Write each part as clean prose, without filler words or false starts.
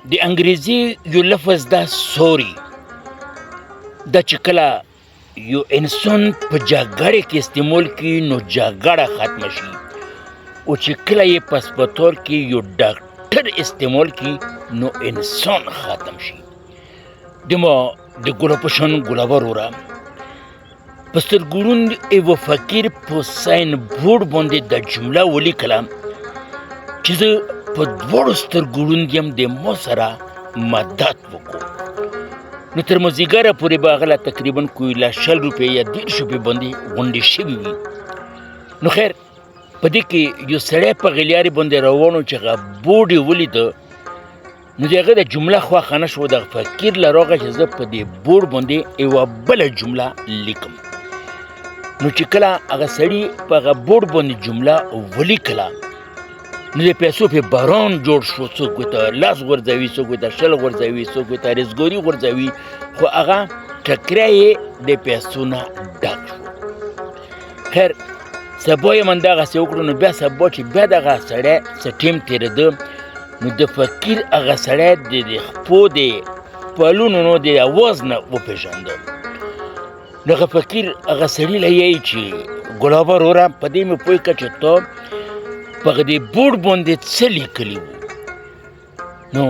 د انګریزي یو لفظ دا سوري دا چې کله یو انسان په جګړې کې استعمال کړي نو جګړه ختمه شي او چې کله یې په هسپتال کې یو ډاکټر استعمال کړي نو انسان ختم شي. دما د ګله په شان ګلابه وروره په سترګو ړوند یوه فقیر په ساین بورډ باندې دا جمله ولیکله چې زه په دواړو سترګو ړوند یم د ما سره مدد وکړو. نو تر مازدیګره پورې به هغه له تقریبا کوی له 100 روپۍ یا 150 روپۍ باندې غونډې شوي وي. نو خیر په دې کې یو سړی په غلیارې باندې روان و چې هغه بورډ یې ولیده نو د هغه د جمله خوښه نه شوه. دغه فقیر له راغی چې زه په دې بورډ باندې یوه بله جمله لیکم. نو چې کله هغه سړي په هغه بورډ باندې جمله ولیکله نو د پیسو په باران جوړ شو. څوک ورته 10 غورځوي، څوک ورته 20 غورځوي، څوک ورته رزګوري غورځوي، خو هغه ټکری یې د پیسو نه ډک شو. خیر سبا یې من دغسې وکړو نو بیا سبا چې بیا دغه سړی څه ټیم تېرېده نو د فقیر هغه سړی د خپو د پلونو نو د اواز نه وپېژانده. نو هغه فقیر هغه سړي له یایي چې ګلابه وروره په دې مې پوه کړه چې ته په دې بورډ باندې څه لیکلي وو. نو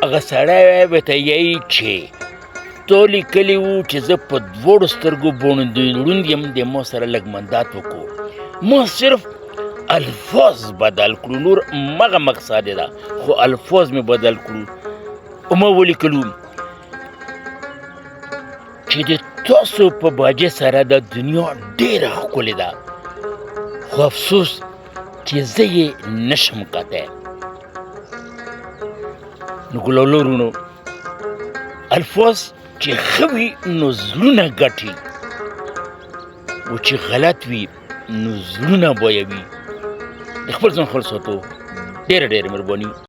هغه سړی ورته یایي چې تا لیکلي وو چې زه په دواړو سترګو باندې ړوند یم د ما سره لږ مندات وکړو. ما صرف الفاظ بدل کړو، نور مغه مقصد ده خو الفاظ مې بدل کړو او ما ولیکلو چې د تاسو په باجې سره د دنیا ډېره ښکلې ده خو افسوس چې زه یې نشم کتی. نو ګلالو وروڼو الفاظ چې ښه وي نو زړونه ګټي او چې غلط وي نو زړونه بویوي. د خپل ځان خپل ساتو. ډېره ډېره مهرباني.